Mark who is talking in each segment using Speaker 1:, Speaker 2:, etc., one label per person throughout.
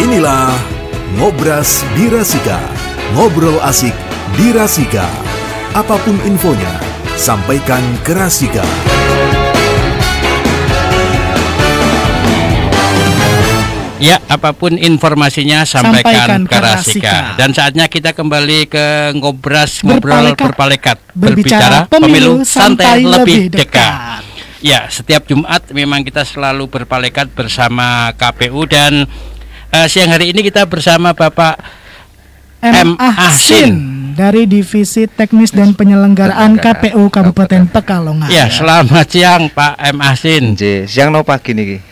Speaker 1: Inilah Ngobras Birasika. Ngobrol asik Birasika. Apapun infonya, sampaikan ke Rasika.
Speaker 2: Ya, apapun informasinya sampaikan ke Rasika. Dan saatnya kita kembali ke Ngobras Ngobrol Berpalekat. Berbicara pemilu santai lebih dekat. Ya, setiap Jumat memang kita selalu berpalekat bersama KPU. Dan siang hari ini kita bersama Bapak M. Ahsin
Speaker 3: dari Divisi Teknis dan Penyelenggaraan KPU Kabupaten Pekalongan.
Speaker 2: Ya, selamat siang Pak M. Ahsin.
Speaker 4: Siang no pagi nih.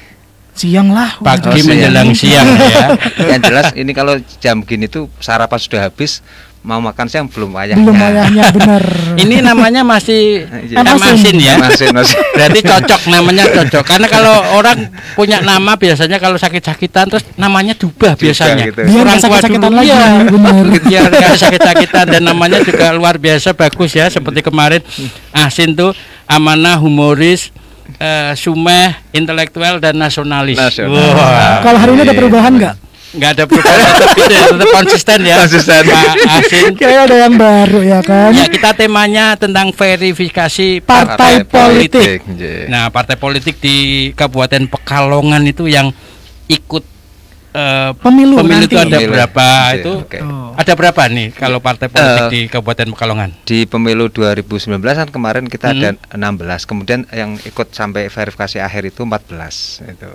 Speaker 3: Siang lah.
Speaker 2: Pagi menjelang siang ya.
Speaker 4: Yang jelas ini kalau jam gini tuh sarapan sudah habis, mau makan siang belum wayahnya.
Speaker 3: Belum wayahnya, benar.
Speaker 2: Ini namanya masih Masin ya.
Speaker 4: Masin.
Speaker 2: Berarti cocok, namanya cocok. Karena kalau orang punya nama biasanya kalau sakit-sakitan terus namanya diubah biasanya.
Speaker 4: Gitu.
Speaker 3: Biar
Speaker 2: Orang
Speaker 3: nggak
Speaker 2: tua
Speaker 3: sakit-sakitan
Speaker 2: dulu
Speaker 3: lagi,
Speaker 2: ya.
Speaker 3: benar.
Speaker 2: Biar nggak sakit-sakitan dan namanya juga luar biasa bagus ya. Seperti kemarin Ahsin tuh amanah, humoris, sumeh, intelektual dan nasionalis.
Speaker 4: Wah.
Speaker 3: Kalau hari ini ada perubahan nggak?
Speaker 2: Nggak ada perubahan, tetap konsisten ya.
Speaker 4: Konsisten.
Speaker 2: Pak Ahsin.
Speaker 3: Kayaknya ada yang baru ya kan?
Speaker 2: Ya, kita temanya tentang verifikasi
Speaker 3: Partai politik.
Speaker 2: Nah, partai politik di Kabupaten Pekalongan itu yang ikut
Speaker 3: Pemilu
Speaker 2: itu ada
Speaker 4: Pemilu.
Speaker 2: berapa itu?
Speaker 4: Oke.
Speaker 2: Ada berapa nih kalau partai politik di Kabupaten Pekalongan?
Speaker 4: Di pemilu 2019 kan kemarin kita ada 16. Kemudian yang ikut sampai verifikasi akhir itu 14 itu.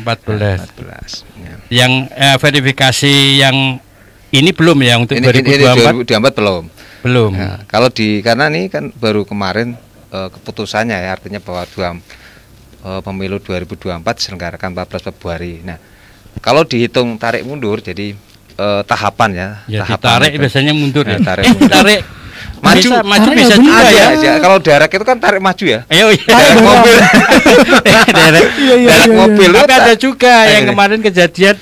Speaker 2: 14.
Speaker 4: 14. Ya.
Speaker 2: Yang verifikasi yang ini belum ya untuk
Speaker 4: Ini
Speaker 2: 2024?
Speaker 4: 2024 belum.
Speaker 2: Belum.
Speaker 4: Nah, kalau karena ini kan baru kemarin keputusannya ya, artinya bahwa pemilu 2024 diselenggarakan 14 Februari. Nah, kalau dihitung tarik mundur, jadi tahapan ya.
Speaker 2: Ya,
Speaker 4: tahapan
Speaker 2: ditarik
Speaker 4: itu.
Speaker 2: biasanya mundur ya.
Speaker 4: Tarik mundur.
Speaker 2: Tarik
Speaker 4: Maju.
Speaker 2: maju
Speaker 3: Tarik
Speaker 2: bisa
Speaker 3: nggak
Speaker 2: juga
Speaker 3: bisa.
Speaker 2: ya.
Speaker 4: Aja. Kalau derek itu kan tarik maju ya.
Speaker 2: Ayo ya.
Speaker 4: Derek mobil.
Speaker 2: Derek.
Speaker 4: Derek mobil.
Speaker 2: Tapi ada juga yang
Speaker 4: Ini.
Speaker 2: kemarin kejadian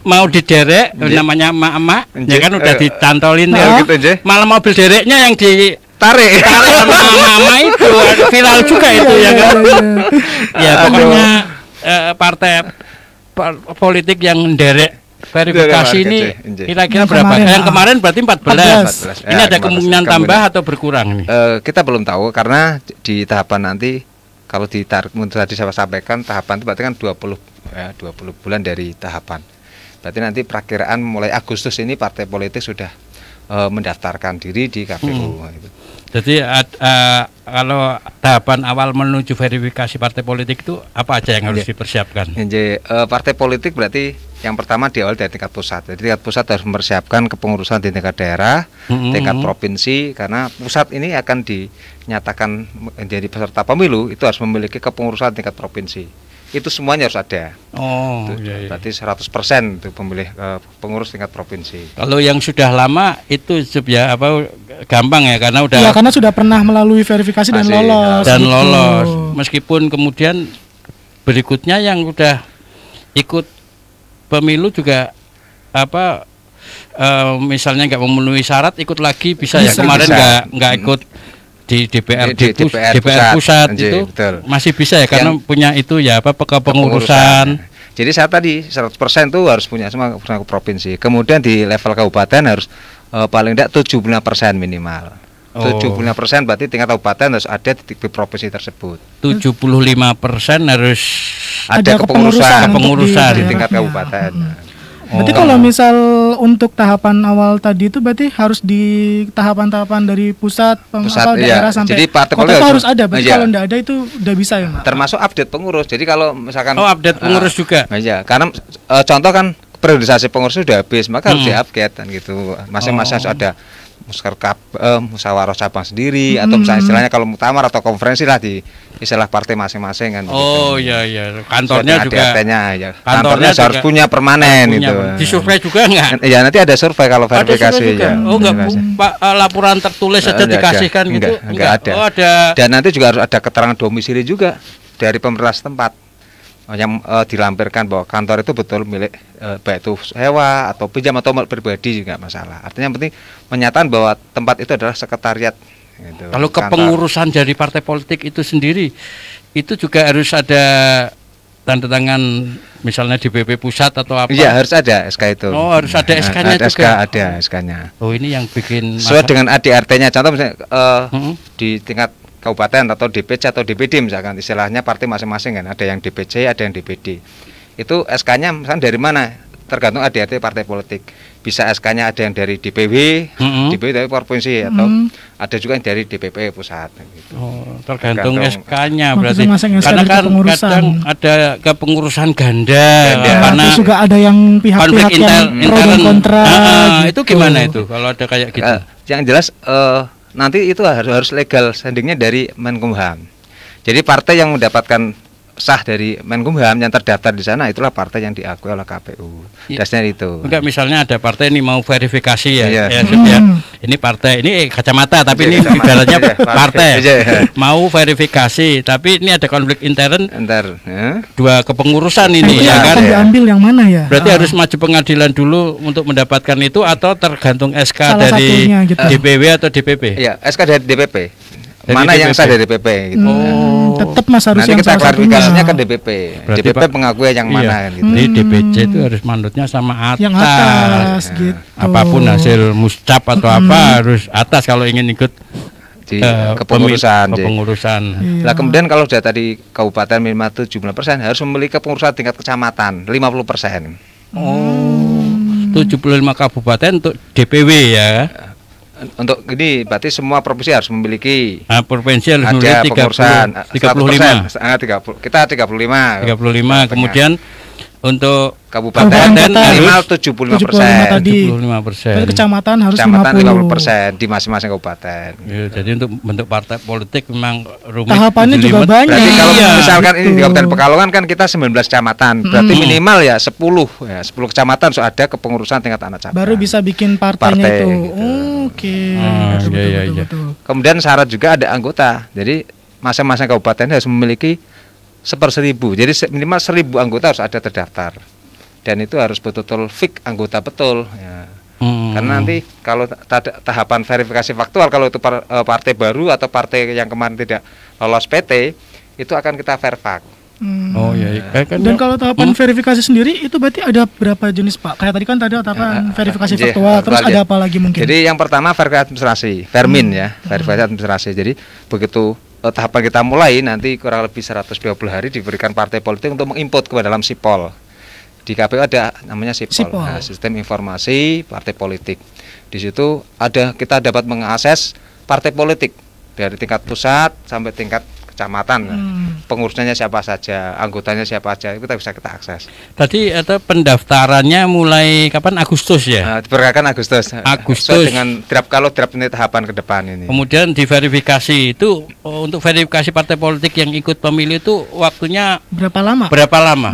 Speaker 2: mau diderek, namanya emak-emak, ya kan udah dicantolin ya.
Speaker 4: gitu aja.
Speaker 2: Malah mobil dereknya yang ditarik
Speaker 4: Tarik.
Speaker 2: sama mama itu viral juga itu ya kan. Ya pokoknya partai politik yang derek verifikasi
Speaker 4: Derek
Speaker 2: ini
Speaker 4: market,
Speaker 2: kira-kira
Speaker 3: Yang
Speaker 2: berapa?
Speaker 3: kemarin,
Speaker 2: Yang kemarin berarti 14.
Speaker 4: 14.
Speaker 2: Ini
Speaker 4: Ya,
Speaker 2: ada
Speaker 4: 14.
Speaker 2: kemungkinan tambah atau berkurang nih?
Speaker 4: Kita belum tahu karena di tahapan nanti kalau ditarik mundur tadi saya sampaikan tahapan itu berarti kan 20 bulan dari tahapan. Berarti nanti perakiraan mulai Agustus ini partai politik sudah mendaftarkan diri di KPU. Gitu.
Speaker 2: Jadi kalau tahapan awal menuju verifikasi partai politik itu apa aja yang harus dipersiapkan?
Speaker 4: Jadi partai politik berarti yang pertama di awal dari tingkat pusat. Jadi tingkat pusat harus mempersiapkan kepengurusan di tingkat daerah, tingkat provinsi, karena pusat ini akan dinyatakan menjadi peserta pemilu itu harus memiliki kepengurusan tingkat provinsi. Itu semuanya harus ada.
Speaker 2: Oh,
Speaker 4: Itu,
Speaker 2: iya.
Speaker 4: berarti 100% itu pemilih pengurus tingkat provinsi.
Speaker 2: Kalau yang sudah lama itu ya gampang ya karena udah
Speaker 3: Ya karena sudah pernah melalui verifikasi dan
Speaker 4: Masih,
Speaker 3: lolos.
Speaker 2: dan
Speaker 3: gitu.
Speaker 2: lolos. Meskipun kemudian berikutnya yang udah ikut pemilu juga misalnya nggak memenuhi syarat ikut lagi bisa ya.
Speaker 4: Bisa,
Speaker 2: Kemarin
Speaker 4: bisa.
Speaker 2: nggak ikut di DPR
Speaker 4: Di
Speaker 2: DPR pusat
Speaker 4: Nggih,
Speaker 2: itu
Speaker 4: betul.
Speaker 2: masih bisa ya karena punya itu ya kepengurusan.
Speaker 4: Jadi saya tadi 100% itu harus punya semua provinsi. Kemudian di level kabupaten harus paling tidak 75% minimal. 75% berarti tingkat kabupaten harus ada di provinsi tersebut.
Speaker 2: 75% harus
Speaker 4: Ada
Speaker 3: kepengurusan
Speaker 4: kepengurusan di
Speaker 3: untuk di
Speaker 4: tingkat
Speaker 3: daerahnya.
Speaker 4: kabupaten.
Speaker 3: Berarti kalau misal untuk tahapan awal tadi itu berarti harus di tahapan-tahapan dari pusat,
Speaker 4: Pusat,
Speaker 3: daerah
Speaker 4: iya.
Speaker 3: sampai
Speaker 4: Jadi partai
Speaker 3: kota
Speaker 4: politik
Speaker 3: itu
Speaker 4: harus-
Speaker 3: harus ada. Berarti
Speaker 4: iya.
Speaker 3: kalau tidak ada itu udah bisa ya, Pak?
Speaker 4: Termasuk update pengurus. Jadi kalau misalkan
Speaker 2: update pengurus juga.
Speaker 4: Iya, karena contoh kan periodisasi pengurus sudah habis, maka harus di-update kan gitu. Masing-masing harus ada musyawarah cabang sendiri atau misalnya istilahnya kalau muktamar atau konferensi lah di istilah partai masing-masing kan.
Speaker 2: Oh
Speaker 4: gitu.
Speaker 2: iya kantornya juga
Speaker 4: ya.
Speaker 2: kantornya
Speaker 4: Kantornya harus
Speaker 2: juga
Speaker 4: punya permanen
Speaker 2: punya,
Speaker 4: itu.
Speaker 2: Disurvei juga enggak?
Speaker 4: Ya nanti ada survei kalau
Speaker 2: Ada
Speaker 4: verifikasi
Speaker 2: survei juga.
Speaker 4: ya.
Speaker 2: Oh enggak
Speaker 4: Verifikasi.
Speaker 2: Pak, laporan tertulis saja
Speaker 4: Enggak ada.
Speaker 2: dikasihkan gitu.
Speaker 4: Enggak ada.
Speaker 2: Oh ada.
Speaker 4: Dan nanti juga harus ada keterangan domisili juga dari pemerintah setempat yang dilampirkan bahwa kantor itu betul milik baik itu sewa atau pinjam atau milik pribadi juga masalah. Artinya yang penting menyatakan bahwa tempat itu adalah sekretariat. Gitu,
Speaker 2: Kalau
Speaker 4: kantor.
Speaker 2: kepengurusan dari partai politik itu sendiri itu juga harus ada tanda tangan misalnya DPP pusat atau apa?
Speaker 4: Iya, harus ada SK itu.
Speaker 2: Oh, harus ada SK-nya
Speaker 4: ada
Speaker 2: juga.
Speaker 4: Ada SK-nya.
Speaker 2: Oh, ini yang bikin
Speaker 4: sesuai dengan ADRT-nya. Contoh misalnya di tingkat kabupaten atau DPC atau DPD misalkan, istilahnya partai masing-masing kan, ada yang DPC, ada yang DPD. Itu SK-nya misalnya dari mana? Tergantung ADRT partai politik. Bisa SK-nya ada yang dari DPW, DPW dari provinsi, atau ada juga yang dari DPP pusat. Gitu.
Speaker 2: Oh, tergantung SK-nya berarti.
Speaker 3: Karena
Speaker 2: kan kadang ada kepengurusan ganda. Karena
Speaker 3: terus juga ada yang pihak-pihak yang pro dan kontra.
Speaker 2: Itu gimana itu kalau ada kayak gitu?
Speaker 4: Yang jelas nanti itu harus legal standingnya dari Menkumham. Jadi partai yang mendapatkan sah dari Menkumham yang terdaftar di sana itulah partai yang diakui oleh KPU. Dasarnya itu. Enggak,
Speaker 2: misalnya ada partai ini mau verifikasi ya. Ini partai ini kacamata tapi ini ibaratnya partai. Mau verifikasi tapi ini ada konflik intern. Dua kepengurusan ini ya kan.
Speaker 3: Diambil yang mana ya?
Speaker 2: Berarti harus maju pengadilan dulu untuk mendapatkan itu atau tergantung SK salah dari gitu. DPW atau DPP?
Speaker 4: Iya, SK dari DPP. Dari mana DPP. Yang sah dari DPP gitu.
Speaker 3: Tetap Mas harus
Speaker 4: nanti
Speaker 3: yang
Speaker 4: kita klarifikasinya ke DPP.
Speaker 2: Berarti
Speaker 4: DPP mengakui yang mana kan gitu.
Speaker 2: Jadi DPC itu harus manutnya sama atas.
Speaker 3: Yang atas gitu.
Speaker 2: Apapun hasil muscap atau apa harus atas kalau ingin ikut
Speaker 4: di kepengurusan.
Speaker 2: Nah,
Speaker 4: kemudian kalau sudah tadi kabupaten minimal 70% harus memiliki kepengurusan tingkat kecamatan 50%.
Speaker 2: 75 kabupaten untuk DPW ya.
Speaker 4: Untuk ini berarti semua provinsi harus memiliki.
Speaker 2: Provinsi harus
Speaker 4: ada
Speaker 2: pengurusan
Speaker 4: 35. Kita 35.
Speaker 2: Kemudian untuk
Speaker 4: kabupaten minimal 75%.
Speaker 3: 75%. Kecamatan harus
Speaker 4: 50% di masing-masing kabupaten.
Speaker 2: Ya, jadi untuk bentuk partai politik memang rumit.
Speaker 3: Tahapannya juga banyak.
Speaker 4: Berarti kalau misalkan ini di Kabupaten Pekalongan kan kita 19 kecamatan. Berarti minimal ya 10 kecamatan sudah ada kepengurusan tingkat anak cabang.
Speaker 3: Baru bisa bikin partainya itu.
Speaker 4: Gitu.
Speaker 3: Oke.
Speaker 2: Betul.
Speaker 4: Kemudian syarat juga ada anggota. Jadi masing-masing kabupaten harus memiliki 1/1000. Jadi minimal 1000 anggota harus ada terdaftar. Dan itu harus betul-betul fix anggota betul ya. Karena nanti kalau tahapan verifikasi faktual kalau itu partai baru atau partai yang kemarin tidak lolos PT itu akan kita verifak.
Speaker 2: Oh iya.
Speaker 3: Dan kalau tahapan verifikasi sendiri itu berarti ada berapa jenis Pak? Kayak tadi kan tahapan verifikasi faktual, terus ada apa lagi mungkin?
Speaker 4: Jadi yang pertama verifikasi administrasi, Vermin ya, verifikasi administrasi. Jadi begitu tahapan kita mulai nanti kurang lebih 120 hari diberikan partai politik untuk menginput ke dalam SIPOL. Di KPU ada namanya SIPOL. Nah, sistem informasi partai politik. Di situ kita dapat mengakses partai politik dari tingkat pusat sampai tingkat kecamatan. Pengurusnya siapa saja, anggotanya siapa saja, itu kita akses.
Speaker 2: Tadi ada pendaftarannya mulai kapan? Agustus ya?
Speaker 4: Diperkirakan Agustus. Dengan kalau draft ini tahapan ke depan ini.
Speaker 2: Kemudian diverifikasi itu untuk verifikasi partai politik yang ikut pemilu itu waktunya
Speaker 3: berapa lama?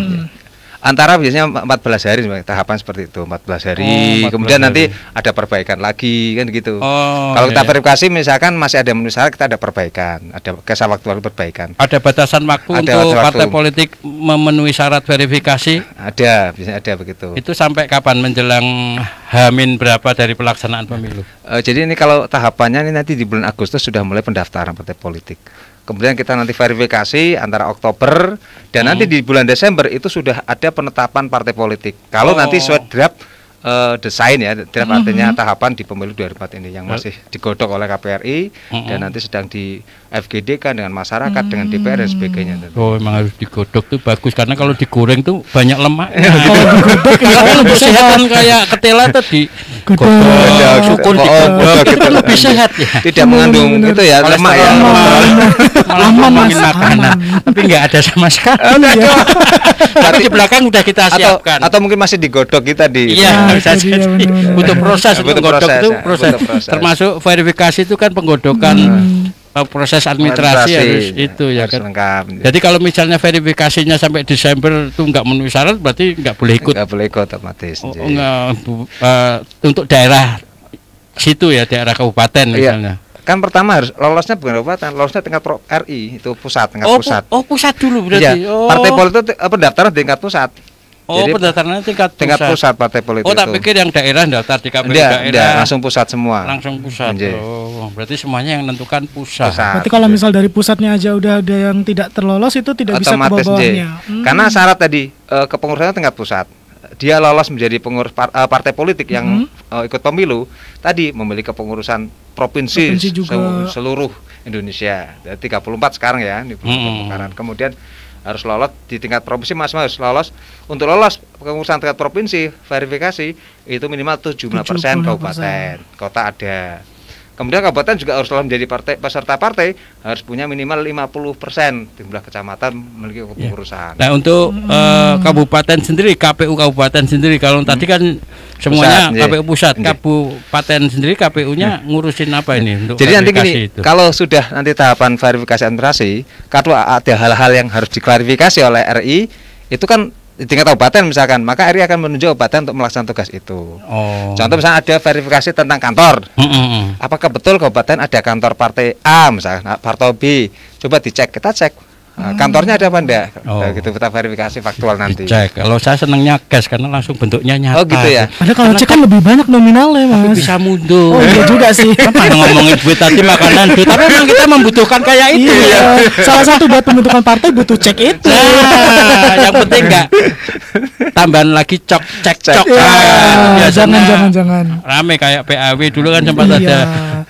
Speaker 4: Antara biasanya 14 hari tahapan seperti itu, 14 hari. Kemudian nanti ada perbaikan lagi kan gitu. Kalau kita verifikasi misalkan masih ada memenuhi syarat, kita ada perbaikan, ada kisah waktu perbaikan.
Speaker 2: Ada batasan waktu untuk partai politik memenuhi syarat verifikasi?
Speaker 4: Ada, biasanya ada begitu.
Speaker 2: Itu sampai kapan menjelang H-min berapa dari pelaksanaan pemilu?
Speaker 4: Jadi ini kalau tahapannya ini nanti di bulan Agustus sudah mulai pendaftaran partai politik. Kemudian kita nanti verifikasi antara Oktober dan nanti di bulan Desember itu sudah ada penetapan partai politik. Kalau nanti sesuai draft desain ya, draft artinya tahapan di pemilu 2004 ini yang masih digodok oleh KPRI dan nanti sedang di FGD kan dengan masyarakat, dengan DPR dan sebagainya.
Speaker 2: Oh, memang harus digodok tuh bagus karena kalau digoreng tuh banyak lemak.
Speaker 3: Lebih
Speaker 2: sehat kan kayak ketela tadi. Sukun digodok itu lebih sehat ya.
Speaker 4: Tidak mengandung itu ya lemak ya.
Speaker 2: Aman makanan. Tapi nggak ada sama sekali. Tapi di belakang udah kita siapkan.
Speaker 4: Atau mungkin masih digodok kita di.
Speaker 2: Iya, bisa jadi. Butuh proses untuk godok itu proses. Termasuk verifikasi itu kan penggodokan. Proses administrasi harus itu ya kan.
Speaker 4: Lengkap.
Speaker 2: Jadi kalau misalnya verifikasinya sampai Desember itu nggak memenuhi syarat berarti nggak boleh ikut.
Speaker 4: Nggak boleh ikut otomatis.
Speaker 2: Untuk daerah situ ya, daerah kabupaten misalnya.
Speaker 4: Kan pertama harus lolosnya bukan kabupaten, lolosnya tingkat RI itu pusat, tingkat pusat.
Speaker 2: Pusat dulu berarti.
Speaker 4: Partai politik pendaftaran tingkat pusat.
Speaker 2: Jadi pendaftarannya tingkat
Speaker 4: pusat partai politik.
Speaker 2: Tak pikir yang daerah daftar di KPU daerah.
Speaker 4: Langsung pusat semua.
Speaker 2: Langsung pusat. Berarti semuanya yang menentukan pusat.
Speaker 3: Berarti kalau misal dari pusatnya aja udah ada yang tidak terlolos itu tidak bisa ke bawahnya.
Speaker 4: Karena syarat tadi kepengurusan tingkat pusat. Dia lolos menjadi pengurus partai politik yang ikut pemilu, tadi memiliki kepengurusan provinsi seluruh Indonesia. 34 sekarang ya di pemekaran. Kemudian harus lolos di tingkat provinsi, harus lolos. Untuk lolos kepengurusan tingkat provinsi, verifikasi itu minimal 75% kabupaten, kota ada. Kemudian kabupaten juga harus menjadi peserta partai, harus punya minimal 50% jumlah kecamatan memiliki kepengurusan.
Speaker 2: Nah, untuk kabupaten sendiri, KPU kabupaten sendiri, kalau tadi kan semuanya pusat, KPU pusat, kabupaten sendiri KPU-nya ngurusin apa ini untuk
Speaker 4: jadi nanti gini,
Speaker 2: itu?
Speaker 4: Kalau sudah nanti tahapan verifikasi administrasi, kalau ada hal-hal yang harus diklarifikasi oleh RI, itu kan di tingkat kabupaten misalkan, maka RI akan menunjuk kabupaten untuk melaksanakan tugas itu. Contoh misalnya ada verifikasi tentang kantor. Apakah betul kabupaten ada kantor partai A misalkan, partai B? Coba dicek, kita cek. Kantornya ada apa enggak? Gitu kita verifikasi faktual nanti.
Speaker 2: Dicek. Kalau saya senangnya gas karena langsung bentuknya nyata.
Speaker 4: Oh gitu ya.
Speaker 3: Padahal kalau cek kan lebih banyak nominalnya, Mas.
Speaker 2: Bisa mundur.
Speaker 3: Oh iya juga sih.
Speaker 2: Apa ngomongin duit tadi, makanan duit. Tapi memang kita membutuhkan kayak itu ya.
Speaker 3: Salah satu buat pembentukan partai butuh cek itu.
Speaker 2: Nah, yang penting enggak tambahan lagi cek.
Speaker 3: Jangan.
Speaker 2: Rame kayak PAW dulu kan sempat ada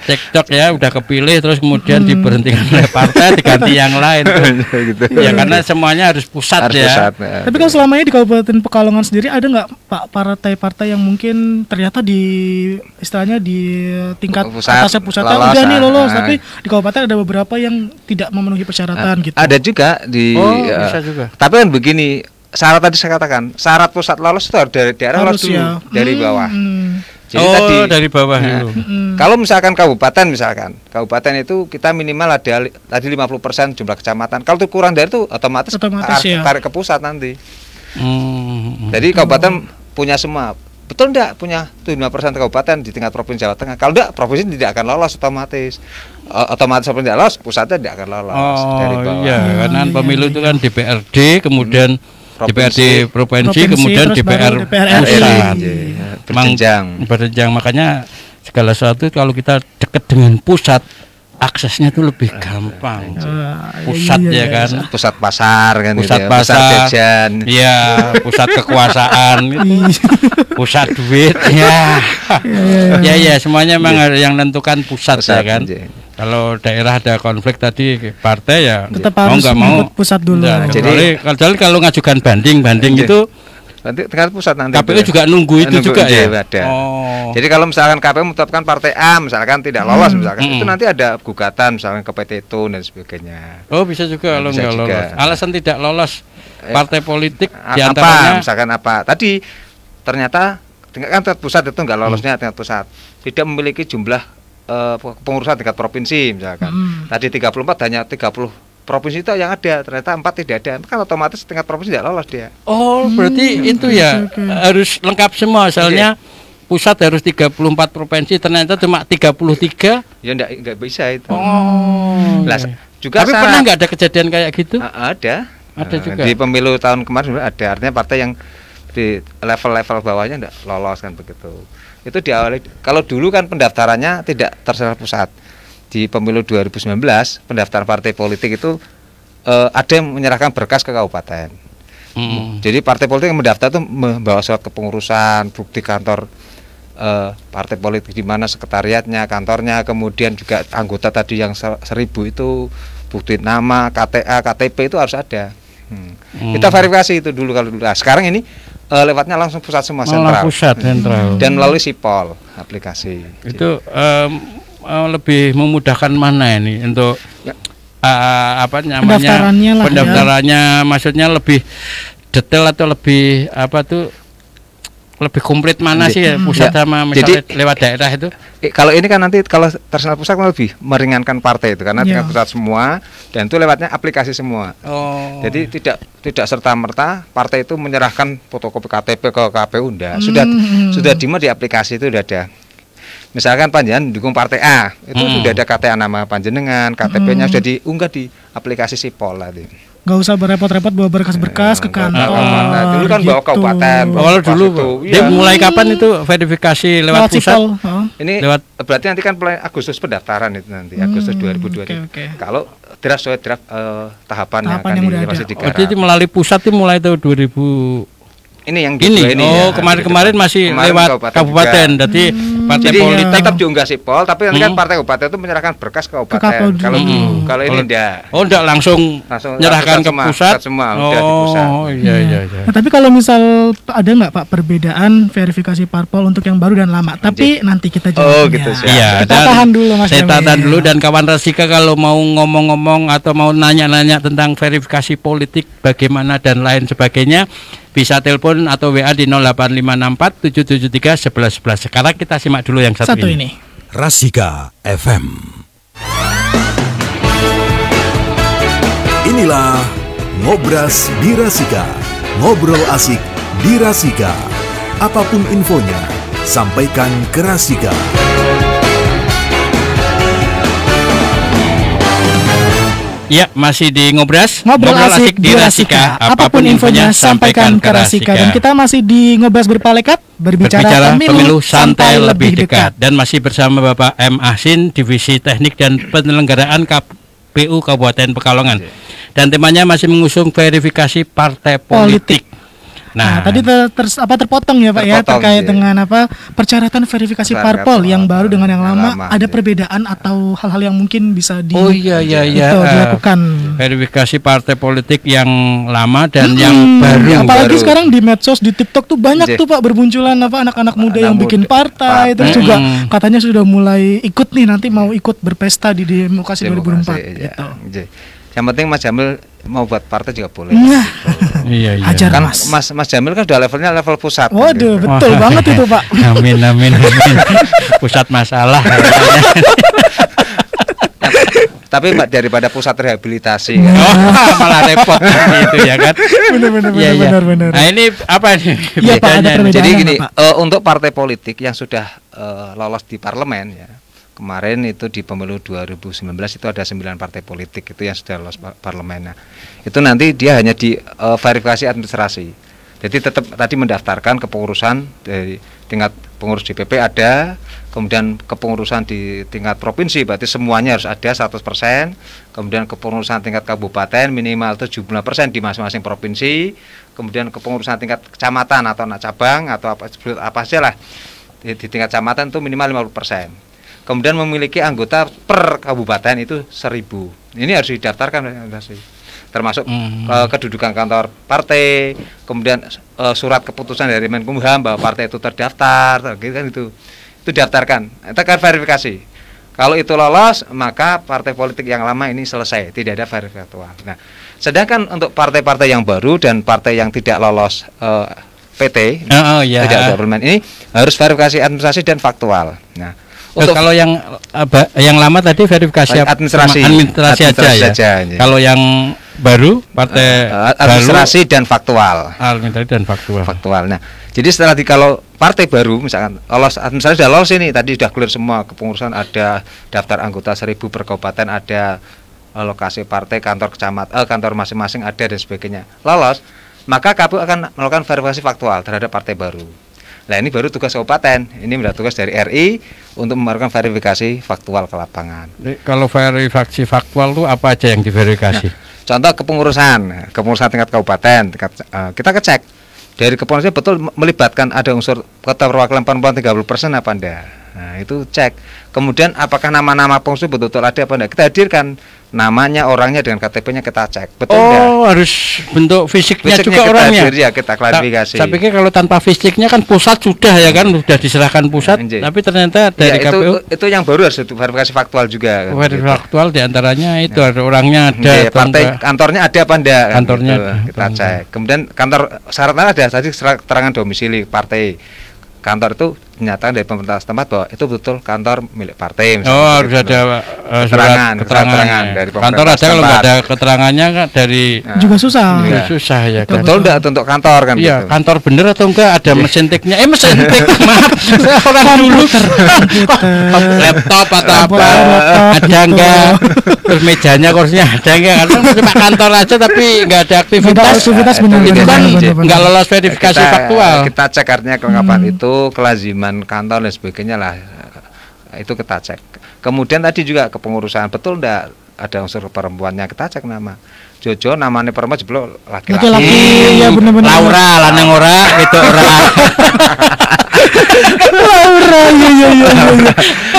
Speaker 2: cekcok ya, udah kepilih terus kemudian diberhentikan oleh partai diganti yang lain tuh. Gitu. Ya karena semuanya harus pusat ya.
Speaker 3: Tapi kalau selama ini di Kabupaten Pekalongan sendiri ada nggak Pak partai-partai yang mungkin ternyata di istilahnya di tingkat atasnya pusatnya udah nih lolos, tapi di kabupaten ada beberapa yang tidak memenuhi persyaratan gitu.
Speaker 4: Ada juga di
Speaker 2: bisa juga.
Speaker 4: Tapi kan begini, syarat tadi saya katakan, syarat pusat lolos itu harus dari daerah lolos dulu, dari bawah.
Speaker 2: Jadi tadi dari bawah dulu.
Speaker 4: Kalau misalkan kabupaten itu kita minimal ada tadi 50% jumlah kecamatan. Kalau itu kurang dari itu otomatis tarik ke pusat nanti. Jadi kabupaten punya semua. Betul enggak punya 75% kabupaten di tingkat provinsi Jawa Tengah. Kalau enggak, provinsi tidak akan lolos otomatis. Otomatis tidak lolos, pusatnya tidak akan lolos dari bawah.
Speaker 2: Iya, karena pemilu itu kan DPRD, kemudian DPRD provinsi, kemudian DPR pusat. Berjenjang. Makanya segala sesuatu kalau kita dekat dengan pusat, aksesnya itu lebih gampang. Pusat ya kan,
Speaker 4: pusat pasar kan,
Speaker 2: pusat pasar,
Speaker 4: pusat jajan.
Speaker 2: Iya, pusat kekuasaan, pusat duit. Ya, semuanya memang yang menentukan pusat ya kan. Kalau daerah ada konflik tadi partai ya
Speaker 3: tetap harus
Speaker 2: mau
Speaker 3: pusat dulu.
Speaker 2: Jadi kalau ngajukan banding itu
Speaker 4: nanti tingkat pusat nanti.
Speaker 2: KPU juga nunggu itu juga ya.
Speaker 4: Ada. Jadi kalau misalkan KPU menetapkan partai A misalkan tidak lolos itu nanti ada gugatan misalkan ke PT Tun dan sebagainya.
Speaker 2: Oh bisa juga kalau nggak lolos. Alasan tidak lolos partai politik
Speaker 4: diantaranya misalkan apa? Tadi ternyata tingkat pusat itu nggak lolosnya tingkat pusat tidak memiliki jumlah pengurusan tingkat provinsi misalkan. Tadi 34 hanya 30 provinsi itu yang ada, ternyata 4 tidak ada. Kan otomatis tingkat provinsi tidak lolos dia.
Speaker 2: Oh, berarti itu ya harus lengkap semua. Soalnya pusat harus 34 provinsi, ternyata cuma 33.
Speaker 4: Ya enggak bisa itu.
Speaker 2: Lah, juga tapi pernah enggak ada kejadian kayak gitu?
Speaker 4: Ada
Speaker 2: juga.
Speaker 4: Di pemilu tahun kemarin ada, artinya partai yang di level-level bawahnya enggak lolos kan begitu. Itu diawali, kalau dulu kan pendaftarannya tidak terserah pusat. Di pemilu 2019 pendaftaran partai politik itu ada yang menyerahkan berkas ke kabupaten. Jadi partai politik yang mendaftar itu membawa surat kepengurusan, bukti kantor partai politik di mana sekretariatnya, kantornya, kemudian juga anggota tadi yang 1000 itu bukti nama, KTA, KTP itu harus ada. Kita verifikasi itu dulu kalau dulu. Nah, sekarang ini lewatnya langsung pusat semua sentral. Dan melalui Sipol aplikasi.
Speaker 2: Itu lebih memudahkan mana ini untuk apa namanya pendaftarannya maksudnya lebih detail atau lebih apa tuh lebih komplit mana sih ya pusat sama misalnya lewat daerah itu?
Speaker 4: Kalau ini kan nanti kalau tersenal pusat kan lebih meringankan partai itu karena tingkat pusat semua dan itu lewatnya aplikasi semua. Jadi tidak serta-merta partai itu menyerahkan fotokopi KTP ke KPU enggak. Sudah di aplikasi itu sudah ada. Misalkan panjenengan dukung partai A, itu sudah ada KTA nama panjenengan, KTP-nya sudah diunggah di aplikasi Sipol tadi.
Speaker 3: Nggak usah berrepot-repot bawa berkas-berkas ke kantor.
Speaker 4: Dulu kan bawa kabupaten.
Speaker 2: Kalau dulu dia mulai kapan itu verifikasi lewat pusat?
Speaker 4: Ini lewat berarti nanti kan mulai Agustus pendaftaran itu nanti Agustus 2020. Kalau draft tahapan yang akan masih digarap.
Speaker 2: Jadi melalui pusat itu mulai tahun 2000
Speaker 4: ini yang
Speaker 2: ini
Speaker 4: ya.
Speaker 2: Kemarin masih lewat kabupaten. Jadi partai politik
Speaker 4: tetap diunggah Sipol, tapi nanti kan partai kabupaten itu menyerahkan berkas ke kabupaten. Kalau ini enggak.
Speaker 2: Enggak langsung menyerahkan ke pusat
Speaker 4: semua udah di pusat.
Speaker 2: Iya.
Speaker 3: Nah, tapi kalau misal ada nggak Pak perbedaan verifikasi parpol untuk yang baru dan lama? Tapi nanti kita jawab.
Speaker 4: Gitu sih.
Speaker 2: Iya,
Speaker 3: kita tahan dulu Mas.
Speaker 2: Saya tahan dulu, dan kawan Rasika kalau mau ngomong-ngomong atau mau nanya-nanya tentang verifikasi politik bagaimana dan lain sebagainya, bisa telepon atau WA di 08564 773 1111. Sekarang kita simak dulu yang satu ini.
Speaker 1: Rasika FM. Inilah Ngobras di Rasika. Ngobrol asik di Rasika. Apapun infonya, sampaikan ke Rasika.
Speaker 2: Ya, masih di Ngobras.
Speaker 3: Ngobrol asik di Rasika. Apapun infonya sampaikan ke Rasika. Dan kita masih di Ngobras Berpalekat, berbicara pemilu santai lebih dekat.
Speaker 2: Dan masih bersama Bapak M. Ahsin, Divisi Teknik dan Penyelenggaraan KPU Kabupaten Pekalongan. Dan temanya masih mengusung verifikasi partai politik.
Speaker 3: Nah, tadi terpotong ya Pak ya, terkait dengan persyaratan verifikasi parpol yang baru dengan yang lama, ada perbedaan atau hal-hal yang mungkin bisa dilakukan.
Speaker 2: Verifikasi partai politik yang lama dan yang baru.
Speaker 3: Apalagi sekarang di medsos, di TikTok tuh banyak tuh Pak bermunculan anak-anak muda yang bikin partai, terus juga katanya sudah mulai ikut nih, nanti mau ikut berpesta di demokrasi 2004 gitu.
Speaker 4: Yang penting Mas Jamil mau buat partai juga boleh.
Speaker 2: Iya.
Speaker 3: Ajar,
Speaker 4: kan Mas Jamil kan udah levelnya level pusat.
Speaker 3: Waduh, betul banget itu Pak.
Speaker 2: Amin. Pusat masalah.
Speaker 4: Tapi Mbak, daripada pusat rehabilitasi
Speaker 2: kan? Malah repot gitu ya kan.
Speaker 3: Benar.
Speaker 2: Nah ini apa nih
Speaker 3: bedanya?
Speaker 4: Jadi gini, untuk partai politik yang sudah lolos di parlemen ya. Kemarin itu di pemilu 2019 itu ada 9 partai politik itu yang sudah lolos parlemen. Nah, itu nanti dia hanya di verifikasi administrasi. Jadi tetap tadi mendaftarkan kepengurusan dari tingkat pengurus DPP ada, kemudian kepengurusan di tingkat provinsi berarti semuanya harus ada 100%, kemudian kepengurusan tingkat kabupaten minimal 70% di masing-masing provinsi, kemudian kepengurusan tingkat kecamatan atau anak cabang atau apa saja lah di tingkat kecamatan itu minimal 50%. Kemudian memiliki anggota per kabupaten itu 1000. Ini harus didaftarkan, termasuk kedudukan kantor partai, kemudian surat keputusan dari Menkumham bahwa partai itu terdaftar, gitu kan itu daftarkan. Itu kan verifikasi. Kalau itu lolos, maka partai politik yang lama ini selesai, tidak ada verifikasi faktual. Nah, sedangkan untuk partai-partai yang baru dan partai yang tidak lolos PT, tidak ada parlemen, ini harus verifikasi administrasi dan faktual. Nah,
Speaker 2: kalau yang lama tadi verifikasi administrasi aja ya. Kalau yang baru partai
Speaker 4: administrasi baru, dan faktual.
Speaker 2: Administrasi dan faktual.
Speaker 4: Nah, jadi setelah kalau partai baru misalkan lolos administrasi sudah lolos ini tadi sudah clear semua kepengurusan, ada daftar anggota 1000 per kabupaten, ada lokasi partai, kantor kecamatan, kantor masing-masing ada dan sebagainya. Lolos, maka KPU akan melakukan verifikasi faktual terhadap partai baru. Nah, ini baru tugas kabupaten. Ini mendapat tugas dari RI untuk melakukan verifikasi faktual ke lapangan.
Speaker 2: Kalau verifikasi faktual itu apa aja yang diverifikasi?
Speaker 4: Nah, contoh kepengurusan tingkat kabupaten, kita cek dari kepengurusan betul melibatkan ada unsur keterwakilan perempuan 30% apa enggak. Nah, itu cek. Kemudian apakah nama-nama pengurus betul-betul ada apa enggak? Kita hadirkan namanya, orangnya dengan KTP-nya kita cek. Betul enggak?
Speaker 2: Harus bentuk fisiknya juga kita orangnya.
Speaker 4: Ya, kita klarifikasi.
Speaker 2: Saya pikir kalau tanpa fisiknya kan pusat sudah ya kan, sudah diserahkan pusat. Tapi ternyata dari KPU
Speaker 4: itu yang baru harus verifikasi faktual juga.
Speaker 2: Verifikasi faktual diantaranya itu ada orangnya ada.
Speaker 4: Partai kantornya ada apa enggak?
Speaker 2: Kantornya
Speaker 4: gitu, kita cek. Kemudian kantor syaratnya ada tadi keterangan domisili partai. Kantor itu dinyatakan dari pemerintah setempat bahwa itu betul kantor milik partai.
Speaker 2: Harus ada keterangan dari
Speaker 4: kantor
Speaker 2: ada setempat. Kalau nggak ada keterangannya kan dari
Speaker 3: juga susah.
Speaker 2: Susah ya.
Speaker 4: Betul enggak untuk kantor kan?
Speaker 2: Iya, gitu. Kantor bener atau enggak ada mesin tiknya? Mesin tik maaf, orang dulu laptop atau apa ada enggak? Terus mejanya kursinya ada enggak? Karena cuma kantor aja tapi enggak ada aktivitas.
Speaker 3: Benar.
Speaker 2: Itu kan enggak lolos verifikasi faktual.
Speaker 4: Kita cek artinya kelengkapan itu, kelaziman kantor dan sebagainya lah, itu kita cek. Kemudian tadi juga kepengurusan betul enggak ada unsur perempuannya, kita cek nama. Jojo namanya perempuan jeblok
Speaker 3: laki-laki.
Speaker 4: Ya
Speaker 3: bener-bener.
Speaker 2: Laura lanang ora itu ora.
Speaker 3: Laura iya.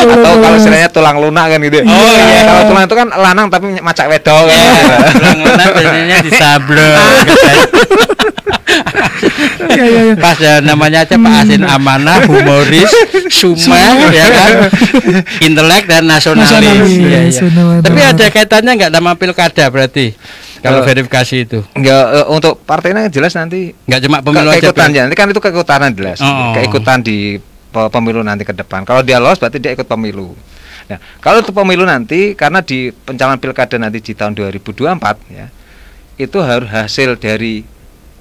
Speaker 4: Atau kalau istilahnya tulang lunak kan gitu.
Speaker 2: Oh iya.
Speaker 4: Kalau tulang itu kan lanang tapi macak wedok kan.
Speaker 2: Tulang lunak biasanya disablon.
Speaker 3: Iya.
Speaker 2: Pas ya, namanya aja Pak Asin Amanah, humoris, sumeh ya kan, intelek dan nasionalis. Iya. Tapi ada kaitannya nggak sama pilkada berarti? Kalau verifikasi itu
Speaker 4: enggak, untuk partainya jelas nanti
Speaker 2: nggak cuma pemilu aja.
Speaker 4: Nanti kan itu keikutanan jelas. Keikutan di pemilu nanti ke depan. Kalau dia lolos berarti dia ikut pemilu. Nah, kalau untuk pemilu nanti karena di pencalonan pilkada nanti di tahun 2024 ya, itu harus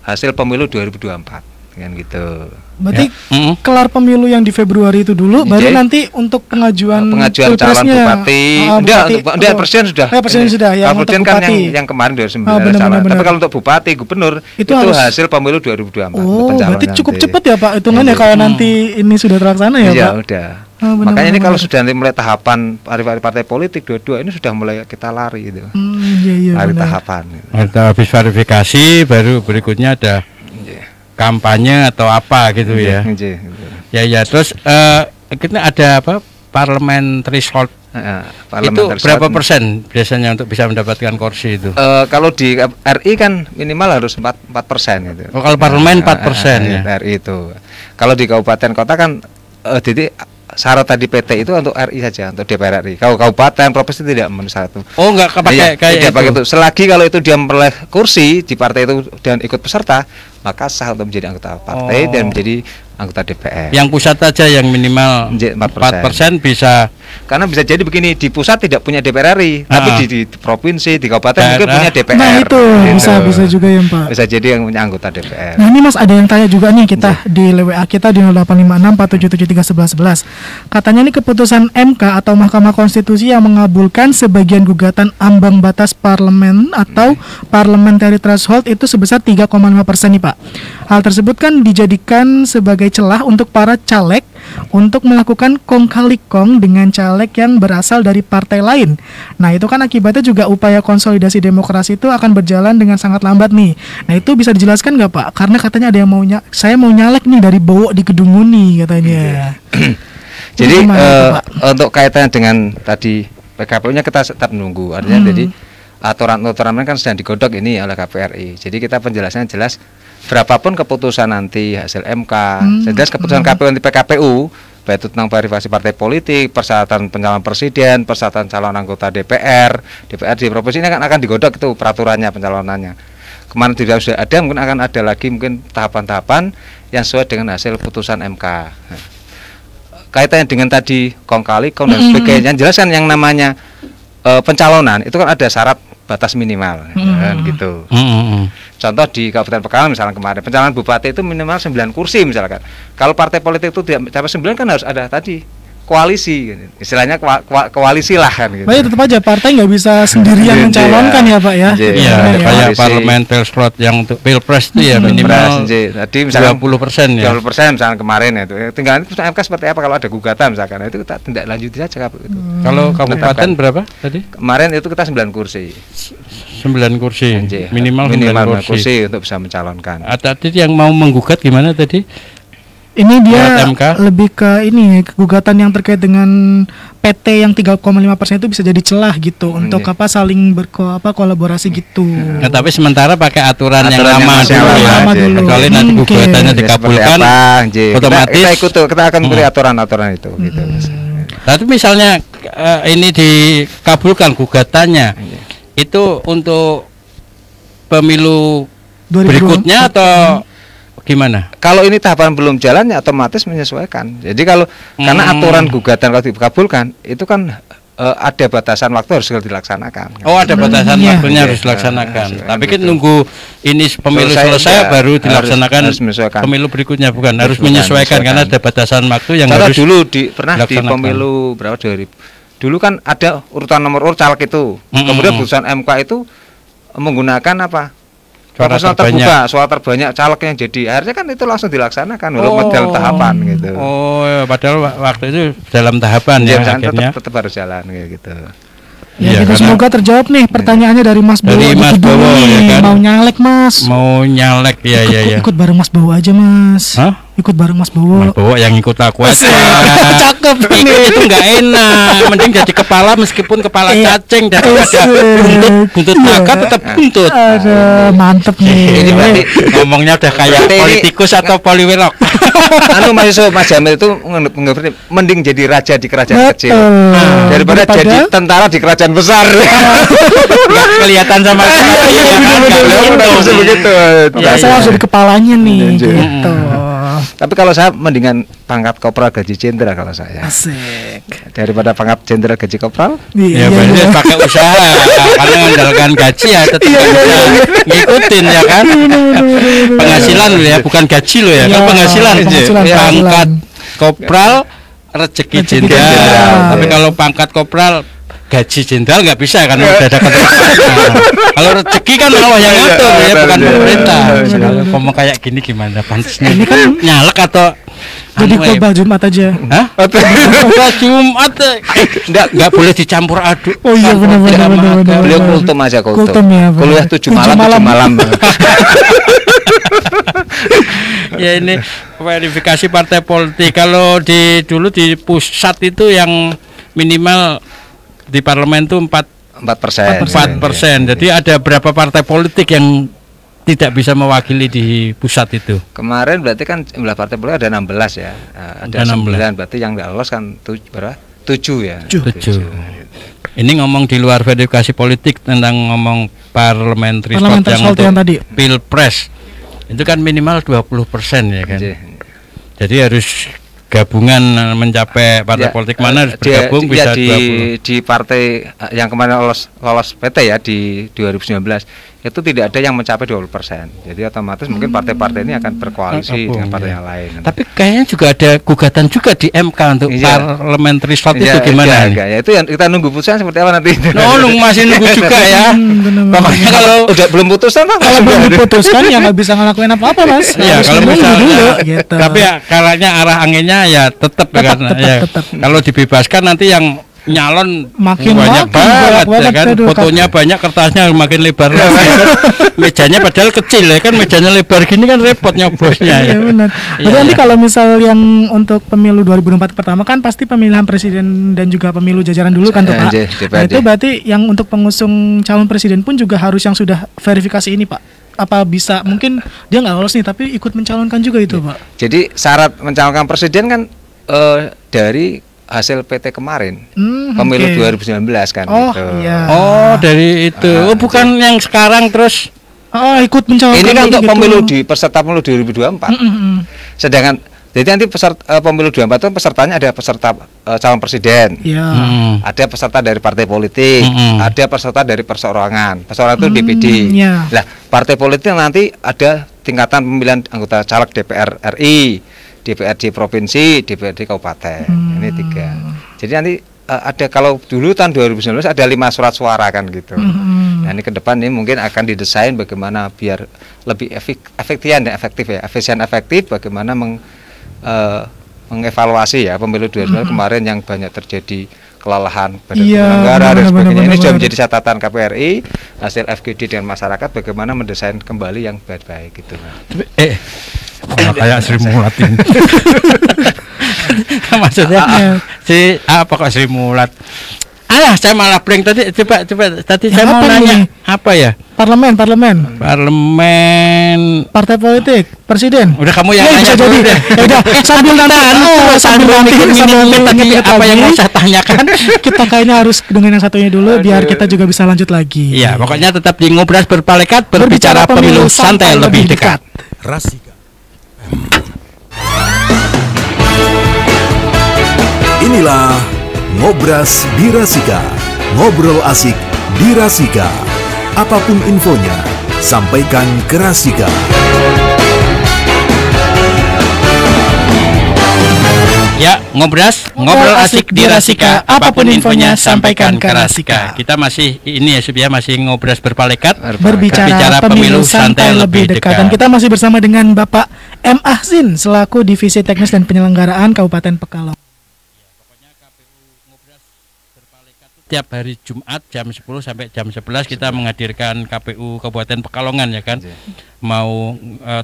Speaker 4: hasil pemilu 2024 kan gitu.
Speaker 3: Berarti kelar pemilu yang di Februari itu dulu, baru nanti untuk pengajuan
Speaker 4: calon bupati. Enggak, presiden sudah.
Speaker 3: Presiden sudah ya.
Speaker 4: Kalau presiden kan yang kemarin 2009 calon. Tapi kalau untuk bupati, gubernur itu hasil pemilu 2024.
Speaker 3: Oh, berarti cukup cepat ya Pak hitungannya kalau nanti ini sudah terlaksana ya Pak.
Speaker 4: Iya, udah. Makanya ini kalau sudah mulai tahapan partai politik dua-dua ini sudah mulai kita lari gitu. Lari tahapan.
Speaker 2: Ada habis verifikasi, baru berikutnya ada kampanye atau apa gitu ya. Ya terus kita ada apa parliamentary threshold. Itu berapa persen biasanya untuk bisa mendapatkan kursi itu?
Speaker 4: Kalau di RI kan minimal harus 4% gitu.
Speaker 2: Oh, kalau parlemen 4% ya.
Speaker 4: RI itu. Kalau di kabupaten kota kan jadi syarat tadi PT itu untuk RI saja, untuk DPR RI. Kalau kabupaten provinsi tidak memenuhi syarat itu.
Speaker 2: Oh, enggak pakai kayak
Speaker 4: itu. Selagi kalau itu dia memperoleh kursi di partai itu dan ikut peserta, maka sah untuk menjadi anggota partai dan menjadi anggota DPR.
Speaker 2: Yang pusat aja yang minimal 4% bisa.
Speaker 4: Karena bisa jadi begini, di pusat tidak punya DPR RI, tapi di provinsi, di kabupaten mungkin punya DPR.
Speaker 3: Nah itu gitu. bisa juga ya Pak.
Speaker 4: Bisa jadi yang punya anggota DPR.
Speaker 3: Nah ini Mas ada yang tanya juga nih kita di WA kita di 0856477311. Katanya nih keputusan MK atau Mahkamah Konstitusi yang mengabulkan sebagian gugatan ambang batas parlemen atau parliamentary threshold itu sebesar 3,5% nih Pak. Hal tersebut kan dijadikan sebagai celah untuk para caleg untuk melakukan kong kali kong dengan caleg yang berasal dari partai lain. Nah itu kan akibatnya juga upaya konsolidasi demokrasi itu akan berjalan dengan sangat lambat nih. Nah itu bisa dijelaskan nggak Pak? Karena katanya ada yang saya mau nyalek nih dari Bowo di Kedunguni katanya.
Speaker 4: Jadi untuk kaitannya dengan tadi PKPU-nya kita tetap menunggu. Artinya jadi aturan-aturan kan sedang digodok ini oleh KPRI. Jadi kita penjelasannya jelas. Berapapun keputusan nanti hasil MK, jelas keputusan KPU nanti PKPU, baik itu tentang verifikasi partai politik, persyaratan pencalonan presiden, persyaratan calon anggota DPR di provinsi ini akan digodok itu peraturannya pencalonannya. Kemarin sudah ada, mungkin akan ada lagi mungkin tahapan-tahapan yang sesuai dengan hasil putusan MK. Nah, kaitannya dengan tadi kong kali kong dan sebagainya, jelas kan yang namanya pencalonan itu kan ada syarat batas minimal kan gitu. Contoh di Kabupaten Pekalongan misalnya kemarin pencalonan bupati itu minimal 9 kursi misalkan. Kalau partai politik itu tidak capai 9 kan harus ada tadi koalisi gitu. Istilahnya koalisi lah kan gitu.
Speaker 3: Baik tetap aja partai nggak bisa sendirian mencalonkan ya Pak ya.
Speaker 2: Iya, kayak parliamentary threshold yang untuk pilpres itu ya minimal
Speaker 4: tadi misalnya
Speaker 2: 20% ya.
Speaker 4: 20% misalnya kemarin itu. Tinggal itu MK seperti apa kalau ada gugatan misalkan itu kita tindak lanjuti saja gitu.
Speaker 2: Kalau kabupaten berapa tadi?
Speaker 4: Kemarin itu kita 9 kursi.
Speaker 2: 9 kursi. Minimal 9 kursi
Speaker 4: untuk bisa mencalonkan.
Speaker 2: Tadi yang mau menggugat gimana tadi?
Speaker 3: Ini dia lebih ke ini gugatan yang terkait dengan PT yang 3,5% itu bisa jadi celah gitu untuk apa saling kolaborasi gitu.
Speaker 2: Nah, tapi sementara pakai aturan yang lama dulu. Kecuali nanti gugatannya dikabulkan, otomatis
Speaker 4: kita akan beri aturan-aturan itu. Gitu.
Speaker 2: Tapi misalnya ini dikabulkan gugatannya, itu untuk pemilu berikutnya atau gimana?
Speaker 4: Kalau ini tahapan belum jalan ya otomatis menyesuaikan. Jadi kalau karena aturan gugatan kalau dikabulkan itu kan ada batasan waktu harus dilaksanakan.
Speaker 2: Oh, ada batasan waktunya harus dilaksanakan. Tapi kan nunggu ini pemilu selesai baru dilaksanakan harus pemilu berikutnya bukan harus menyesuaikan karena ada batasan waktu yang harus.
Speaker 4: Dulu pernah di pemilu berapa 2000. Dulu kan ada urutan nomor urut caleg itu. Kemudian putusan MK itu menggunakan apa? Suara terbanyak calegnya jadi akhirnya kan itu langsung dilaksanakan walaupun dalam tahapan gitu.
Speaker 2: Oh, padahal waktu itu dalam tahapan ya akhirnya
Speaker 4: tetap harus jalan gitu.
Speaker 3: Ya, kita semoga terjawab nih pertanyaannya dari Mas Bowo.
Speaker 2: Dari Mas Bowo ya kan.
Speaker 3: Mau nyalek Mas.
Speaker 2: Mau nyalek ya.
Speaker 3: Ikut bareng Mas Bowo aja Mas.
Speaker 2: Hah?
Speaker 3: Ikut bareng Mas Bowo.
Speaker 2: Mas Bowo yang ikut aku aja.
Speaker 3: Cakep
Speaker 2: Ikut itu nggak enak. Mending jadi kepala meskipun kepala cacing daripada buntut naga tetap buntut.
Speaker 3: Ada mantep nih.
Speaker 4: Ini berarti
Speaker 2: Ngomongnya udah kayak politikus atau poliwirok.
Speaker 4: Mas Jamil itu mending jadi raja di kerajaan kecil daripada jadi tentara di kerajaan besar.
Speaker 2: Nggak kelihatan sama sekali.
Speaker 4: Begitu.
Speaker 3: Saya harus jadi kepalanya nih. Gitu.
Speaker 4: Tapi kalau saya mendingan pangkat kopral gaji jenderal kalau saya.
Speaker 3: Asik.
Speaker 4: Daripada pangkat jenderal gaji kopral.
Speaker 2: Ya berarti pakai usaha. Karena mengandalkan gaji ya tetap bisa ngikutin ya kan. Penghasilan loh ya, bukan gaji loh ya. Kan penghasilan aja. Pangkat kopral rezeki jenderal. Tapi kalau pangkat kopral gaji jenderal nggak bisa kan udah ada ketentuan. Kalau rezeki kan Allah yang ngatur ya, bukan pemerintah. Kalau ngomong kayak gini gimana pantasnya? Ini kan nyalek atau
Speaker 3: jadi khotbah Jumat aja.
Speaker 2: Hah? Khotbah Jumat enggak boleh dicampur aduk.
Speaker 3: Oh iya benar.
Speaker 4: Beliau kultum aja kultum.
Speaker 3: Ya,
Speaker 4: kuliah 7 malam.
Speaker 2: Ya ini verifikasi partai politik. Kalau dulu di pusat itu yang minimal di parlemen itu 4%. Jadi ada berapa partai politik yang tidak bisa mewakili di pusat itu?
Speaker 4: Kemarin berarti kan jumlah partai politik ada 16 ya. Ada 9 berarti yang tidak lolos kan 7 ya.
Speaker 2: 7. Ini ngomong di luar verifikasi politik tentang ngomong parliamentary slot yang untuk
Speaker 3: tadi.
Speaker 2: Pilpres. Itu kan minimal 20% ya kan. Jadi harus gabungan mencapai partai politik mana harus bergabung bisa
Speaker 4: di partai yang kemarin lolos PT ya di 2019 itu tidak ada yang mencapai 20%. Jadi otomatis mungkin partai-partai ini akan berkoalisi dengan partai yang lain.
Speaker 2: Tapi kayaknya juga ada gugatan juga di MK untuk parliamentary slot itu gimana?
Speaker 4: Ya itu yang kita nunggu putusan seperti apa nanti.
Speaker 2: Masih nunggu juga ya.
Speaker 4: Pokoknya kalau udah belum putusan
Speaker 3: kalau belum diputuskan ya nggak bisa ngelakuin apa-apa Mas.
Speaker 2: Iya kalau misalnya
Speaker 3: dulu, gitu.
Speaker 2: Tapi ya kalanya arah anginnya ya tetap. Kalau dibebaskan nanti yang nyalon
Speaker 3: makin
Speaker 2: banyak banget ya kan, fotonya banyak, kertasnya makin lebar lagi. Mejanya padahal kecil ya kan, mejanya lebar gini kan repot nyobosnya ya.
Speaker 3: Benar. Nanti kalau misal yang untuk pemilu 2024 pertama kan pasti pemilihan presiden dan juga pemilu jajaran dulu kan tuh Pak. Nah, itu berarti yang untuk pengusung calon presiden pun juga harus yang sudah verifikasi ini Pak. Apa bisa mungkin dia nggak lolos nih tapi ikut mencalonkan juga itu Pak.
Speaker 4: Jadi syarat mencalonkan presiden kan dari hasil PT kemarin pemilu 2019 kan gitu.
Speaker 3: Iya.
Speaker 2: Dari itu. Bukan yang sekarang terus
Speaker 3: ikut mencalonkan.
Speaker 4: Ini kan untuk gitu. Pemilu peserta pemilu 2024. Sedangkan jadi nanti pemilu 2024 itu pesertanya ada peserta calon presiden.
Speaker 3: Iya.
Speaker 4: Ada peserta dari partai politik, ada peserta dari perseorangan. Perseorangan itu DPD. Lah, partai politik nanti ada tingkatan pemilihan anggota caleg DPR RI, DPRD provinsi, DPRD kabupaten. Ini 3. Jadi nanti ada kalau dulu tahun 2019 ada 5 surat suara kan gitu. Nah, ini ke depan ini mungkin akan didesain bagaimana biar lebih efektif dan efektif ya. Efisien efektif bagaimana mengevaluasi ya pemilu 2019 kemarin yang banyak terjadi kelelahan badan penyelenggara dan sebagainya. Ini sudah menjadi catatan KPRI, hasil FGD dengan masyarakat bagaimana mendesain kembali yang baik-baik gitu.
Speaker 2: Kayak Sri Mulat ini. Maksudnya apa kok Sri Mulat? Saya malah blank tadi. Coba tadi saya mau nanya apa ya?
Speaker 3: Parlemen. Partai politik, presiden.
Speaker 2: Udah kamu yang nanya dulu deh.
Speaker 3: Udah sambil nanti
Speaker 2: apa yang mau saya tanyakan.
Speaker 3: Kita kayaknya harus dengan yang satunya dulu biar kita juga bisa lanjut lagi.
Speaker 2: Iya, pokoknya tetap di Ngobras Berpalekat berbicara pemilu santai lebih dekat.
Speaker 1: Rasika. Inilah Ngobras Birasika. Ngobrol asik di Rasika. Apapun infonya, sampaikan ke Rasika.
Speaker 2: Ya, ngobrol asik di Rasika. Apapun infonya, sampaikan ke Rasika. Kita masih masih Ngobras Berpalekat
Speaker 3: berbicara pemilu santai lebih dekat. Dan kita masih bersama dengan Bapak M. Ahsin selaku Divisi Teknis dan Penyelenggaraan Kabupaten Pekalongan.
Speaker 2: Pokoknya KPU Ngobras Berpalekat itu tiap hari Jumat jam 10 sampai jam 11 kita menghadirkan KPU Kabupaten Pekalongan ya kan. Mau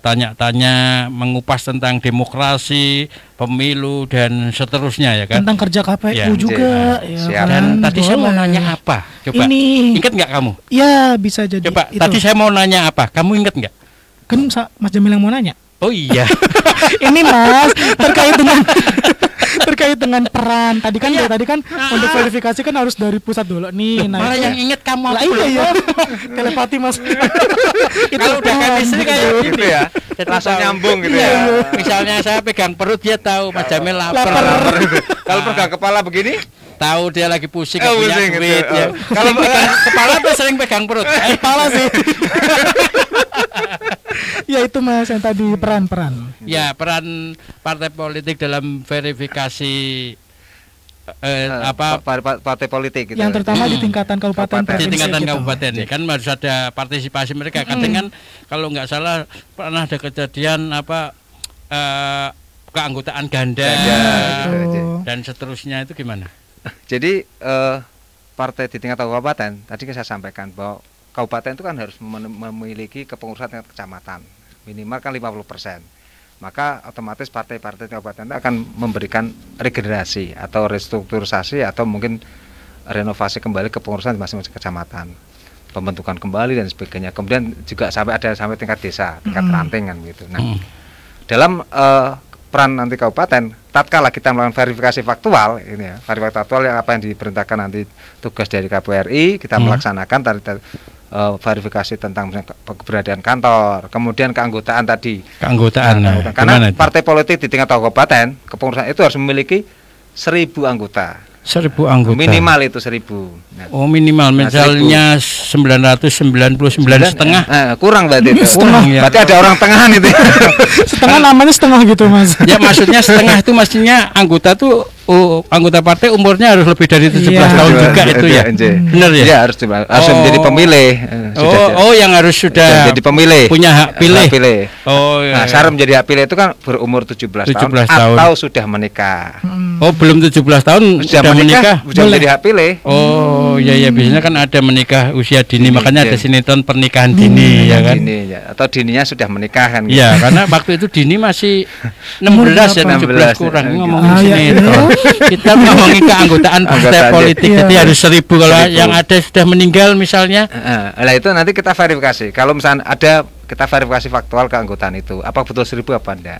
Speaker 2: tanya-tanya, mengupas tentang demokrasi, pemilu dan seterusnya ya kan.
Speaker 3: Tentang kerja KPU juga ya.
Speaker 2: Dan tadi saya mau nanya apa? Coba. Ingat nggak kamu?
Speaker 3: Ya, bisa jadi.
Speaker 2: Coba, tadi saya mau nanya apa? Kamu ingat nggak?
Speaker 3: Kan Mas Jamil yang mau nanya.
Speaker 2: Oh iya.
Speaker 3: Ini Mas terkait dengan peran. Tadi kan untuk verifikasi kan harus dari pusat dulu nih.
Speaker 2: Malah yang inget kamu apa?
Speaker 3: Iya. Telepati Mas.
Speaker 2: Kalau udah chemistry kayak gitu ya.
Speaker 4: Langsung nyambung gitu ya.
Speaker 2: Misalnya saya pegang perut, dia tahu Mas Jamil lapar.
Speaker 4: Kalau pegang kepala begini,
Speaker 2: tahu dia lagi pusing punya duit
Speaker 4: gitu.
Speaker 2: ya. Kalau pegang kepala tuh sering pegang perut.
Speaker 3: Kepala sih. Ya itu Mas yang tadi peran.
Speaker 2: Ya, peran partai politik dalam verifikasi
Speaker 4: partai politik gitu.
Speaker 3: Yang terutama di tingkatan kabupaten,
Speaker 2: di tingkatan
Speaker 3: gitu.
Speaker 2: kabupaten kan harus ada partisipasi mereka. Kadang kan kalau nggak salah pernah ada kejadian keanggotaan ganda dan seterusnya, itu gimana?
Speaker 4: Jadi partai di tingkat kabupaten tadi saya sampaikan bahwa kabupaten itu kan harus memiliki kepengurusan tingkat kecamatan minimal kan 50%. Maka otomatis partai-partai kabupaten itu akan memberikan regenerasi atau restrukturisasi atau mungkin renovasi kembali kepengurusan di masing-masing kecamatan, pembentukan kembali dan sebagainya. Kemudian juga sampai tingkat desa, tingkat ranting kan gitu. Nah, dalam peran nanti kabupaten, tatkala kita melakukan verifikasi faktual ini ya, verifikasi faktual yang apa yang diperintahkan nanti tugas dari KPRI, kita melaksanakan verifikasi tentang keberadaan kantor, kemudian keanggotaan tadi. Karena partai politik di tingkat kabupaten, kepengurusan itu harus memiliki 1.000 anggota.
Speaker 2: 1.000 anggota.
Speaker 4: Minimal itu 1.000. Nah,
Speaker 2: minimal. Misalnya 999,5.
Speaker 4: Kurang berarti itu. Berarti ada orang tengahan itu.
Speaker 3: Setengah namanya setengah gitu Mas.
Speaker 2: Ya maksudnya setengah itu mestinya anggota tuh anggota partai umurnya harus lebih dari 17 tahun juga itu ya. Benar ya?
Speaker 4: Iya, harus menjadi pemilih.
Speaker 2: Yang harus sudah
Speaker 4: jadi pemilih.
Speaker 2: Punya hak pilih.
Speaker 4: Nah, syarat menjadi hak pilih itu kan berumur 17 tahun atau sudah menikah.
Speaker 2: Belum 17 tahun sudah menikah.
Speaker 4: Sudah menjadi hak pilih.
Speaker 2: Ya biasanya kan ada menikah usia dini, makanya ada sinetron pernikahan dini ya kan.
Speaker 4: Dini ya, atau dininya sudah menikah kan gitu.
Speaker 2: Ya, karena waktu itu dini masih 16 ya, 17 kurang ngomongin sinetron. Kita ngomongin keanggotaan partai politik, jadi harus 1.000 kalau yang ada sudah meninggal misalnya.
Speaker 4: Nah itu nanti kita verifikasi. Kalau misalnya ada, kita verifikasi faktual keanggotaan itu, apa betul 1.000 apa enggak.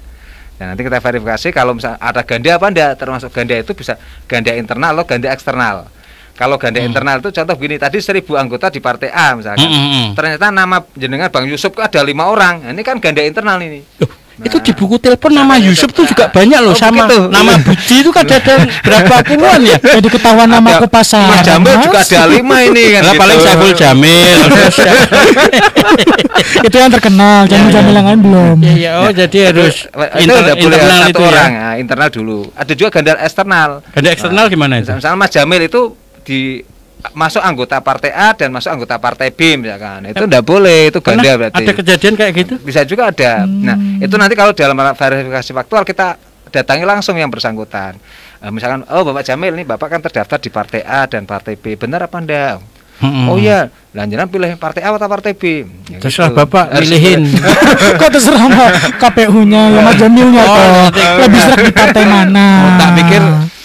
Speaker 4: Dan nanti kita verifikasi kalau misalnya ada ganda apa enggak, termasuk ganda itu bisa ganda internal atau ganda eksternal. Kalau ganda internal itu contoh begini, tadi 1.000 anggota di partai A misalkan, ternyata nama jenengan Bang Yusuf ada 5 orang, nah, ini kan ganda internal ini.
Speaker 2: Itu di buku telepon nama Yusuf tuh juga banyak loh, sama begitu. Nama Budi itu kan ada berapa puluhan ya.
Speaker 3: Jadi ketahuan nama aku pasar.
Speaker 4: Mas Jamil juga ada 5 ini kan.
Speaker 2: Gitu. Paling Saiful Jamil.
Speaker 3: Itu yang terkenal, Jamil yang lain belum.
Speaker 2: Jadi harus
Speaker 4: internal itu orang, ya. Internal dulu. Ada juga ganda eksternal.
Speaker 2: Ganda eksternal gimana itu?
Speaker 4: Misalnya Mas Jamil itu masuk anggota partai A dan masuk anggota partai B misalkan, itu enggak boleh, itu ganda berarti.
Speaker 2: Ada kejadian kayak gitu?
Speaker 4: Bisa juga ada. Nah, itu nanti kalau dalam verifikasi faktual kita datangi langsung yang bersangkutan. Misalkan, Bapak Jamil ini Bapak kan terdaftar di partai A dan partai B, benar apa enggak? Oh iya, lanjutan pilih partai A atau partai B.
Speaker 2: Ya terserah gitu. Bapak pilihin.
Speaker 3: Kok terserah Pak KPU-nya, Mas Jamilnya lebih serak di partai mana?
Speaker 2: Tak pikir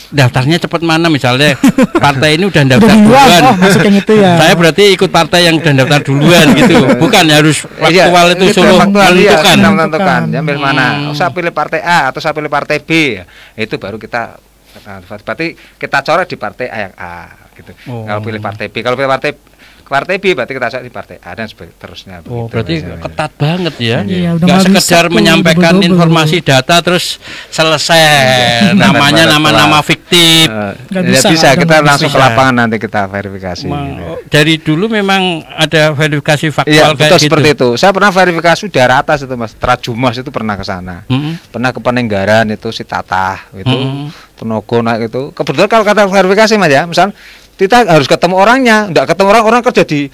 Speaker 2: daftarnya cepat mana, misalnya partai ini udah daftar duluan.
Speaker 3: Itu ya.
Speaker 2: Saya berarti ikut partai yang udah daftar duluan gitu. Bukan harus faktual itu suruh
Speaker 4: menentukan. Jambil mana? Saya pilih partai A atau saya pilih partai B. Itu baru kita berarti kita coret di partai A yang A gitu. Kalau pilih partai B, kalau pilih partai B berarti kita di partai A dan seterusnya.
Speaker 2: Berarti ketat banget ya.
Speaker 3: Nggak
Speaker 2: sekedar menyampaikan informasi data terus selesai. Namanya nama-nama fiktif.
Speaker 4: Bisa kita langsung ke lapangan nanti kita verifikasi.
Speaker 2: Dari dulu memang ada verifikasi faktual
Speaker 4: kayak
Speaker 2: betul gitu.
Speaker 4: Seperti itu. Saya pernah verifikasi daerah atas itu Mas, Trajumas itu pernah ke sana. Pernah ke Penenggaran itu si Tatah itu, Penogo naik itu. Kebetulan kalau kata verifikasi Mas ya, misal kita harus ketemu orangnya, enggak ketemu orang kerja di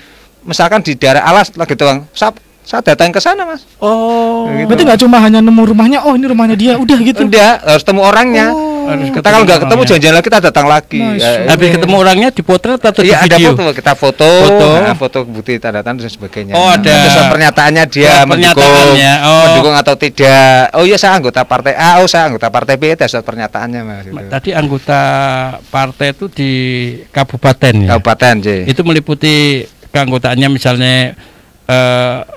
Speaker 4: misalkan di daerah Alas lagi tuang. Saya datang ke sana Mas.
Speaker 3: Gitu. Berarti nggak cuma hanya nemu rumahnya, ini rumahnya dia, udah gitu.
Speaker 4: Enggak, harus temu orangnya. Kita kalau nggak ketemu jangan-jangan kita datang lagi.
Speaker 2: Habis ketemu orangnya dipotret atau di
Speaker 4: ada
Speaker 2: video?
Speaker 4: foto, kita foto bukti tanda tangan dan sebagainya.
Speaker 2: Oh, ada
Speaker 4: surat pernyataannya dia mendukung atau tidak. Oh iya, saya anggota partai A, saya anggota partai B, ada surat pernyataannya, Mas. Gitu.
Speaker 2: Tadi anggota partai itu di kabupaten ya.
Speaker 4: Kabupaten,
Speaker 2: itu meliputi keanggotaannya misalnya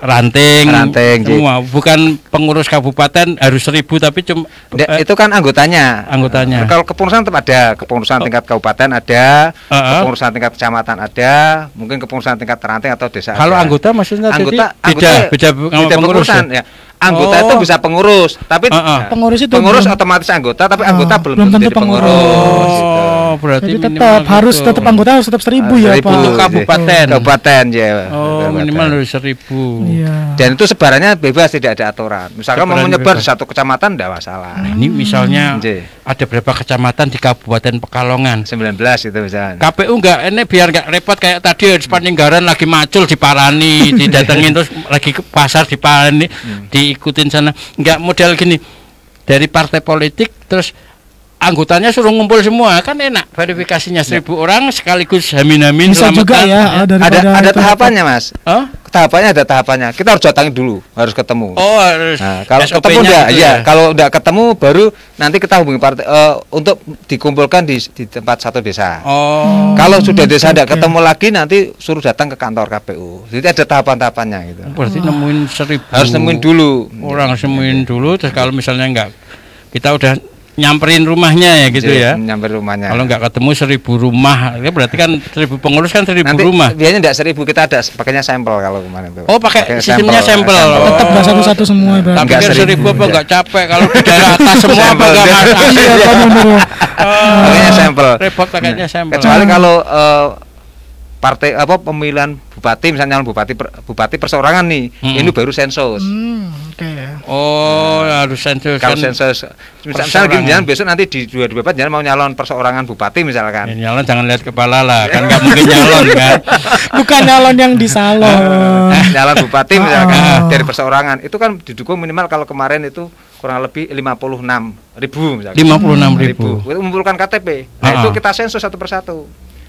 Speaker 2: ranting semua, bukan pengurus kabupaten harus 1000 tapi cuma
Speaker 4: itu kan anggotanya. Kalau kepengurusan tetap ada, kepengurusan tingkat kabupaten ada, kepengurusan tingkat kecamatan ada, mungkin kepengurusan tingkat ranting atau desa.
Speaker 2: Kalau
Speaker 4: ada.
Speaker 2: Anggota maksudnya
Speaker 4: beda
Speaker 2: pengurusan
Speaker 4: ya. Anggota itu bisa pengurus, tapi pengurus otomatis anggota, tapi anggota belum tentu pengurus.
Speaker 2: Berarti
Speaker 3: tetap anggota harus tetap 1000 ya Pak.
Speaker 2: Untuk
Speaker 4: kabupaten ya.
Speaker 2: Minimal 1000.
Speaker 3: Iya.
Speaker 4: Dan itu sebarannya bebas, tidak ada aturan. Misalkan mau menyebar di satu kecamatan tidak masalah.
Speaker 2: Ini misalnya ada berapa kecamatan di Kabupaten Pekalongan?
Speaker 4: 19 itu misalnya.
Speaker 2: KPU enggak, ini biar enggak repot kayak tadi di Paninggaran lagi macul diparani, didatengin terus lagi ke pasar diparani, diikutin sana. Enggak model gini. Dari partai politik terus anggotanya suruh ngumpul semua, kan enak verifikasinya 1000 orang sekaligus hamin-hamin.
Speaker 3: Bisa juga ya,
Speaker 4: ada tahapannya Mas. Tahapannya ada tahapannya. Kita harus datangi dulu, harus ketemu.
Speaker 2: Oh, harus.
Speaker 4: Nah, kalau ketemu kalau udah ketemu baru nanti kita hubungi partai untuk dikumpulkan di tempat satu desa. Kalau sudah desa tidak ketemu lagi nanti suruh datang ke kantor KPU. Jadi ada tahapan-tahapannya gitu.
Speaker 2: Berarti nemuin 1000.
Speaker 4: Harus nemuin dulu.
Speaker 2: Orang nemuin dulu, terus kalau misalnya enggak, kita udah nyamperin rumahnya ya gitu ya.
Speaker 4: Nyamperin rumahnya.
Speaker 2: Kalau nggak ketemu 1000 rumah, ya berarti kan 1000 pengurus kan 1000
Speaker 4: nanti,
Speaker 2: rumah.
Speaker 4: Biasanya enggak 1000, kita ada pakainya sampel kalau kemarin itu.
Speaker 2: Oh, pakai sistemnya sampel.
Speaker 3: Tetap nggak satu-satu semua.
Speaker 2: Tapi kan 1000 apa nggak capek kalau di daerah atas semua apa nggak masalah.
Speaker 3: Iya, benar.
Speaker 4: Pakainya sampel.
Speaker 2: Repot pakainya sampel.
Speaker 4: Kecuali kalau partai pemilihan bupati misalnya bupati perseorangan nih, ini baru sensus.
Speaker 2: Oh, harus sensus.
Speaker 4: Kalau sensus misalnya gini, besok nanti di 2024 jangan mau nyalon perseorangan bupati misalkan.
Speaker 2: Ya, nyalon jangan lihat kepala lah, kan nggak mungkin nyalon kan.
Speaker 3: Bukan nyalon yang di salon.
Speaker 4: Nyalon bupati misalkan dari perseorangan itu kan didukung minimal kalau kemarin itu kurang lebih 56.000 misalkan.
Speaker 2: 56.000.
Speaker 4: Itu mengumpulkan KTP. Nah, itu kita sensus satu persatu.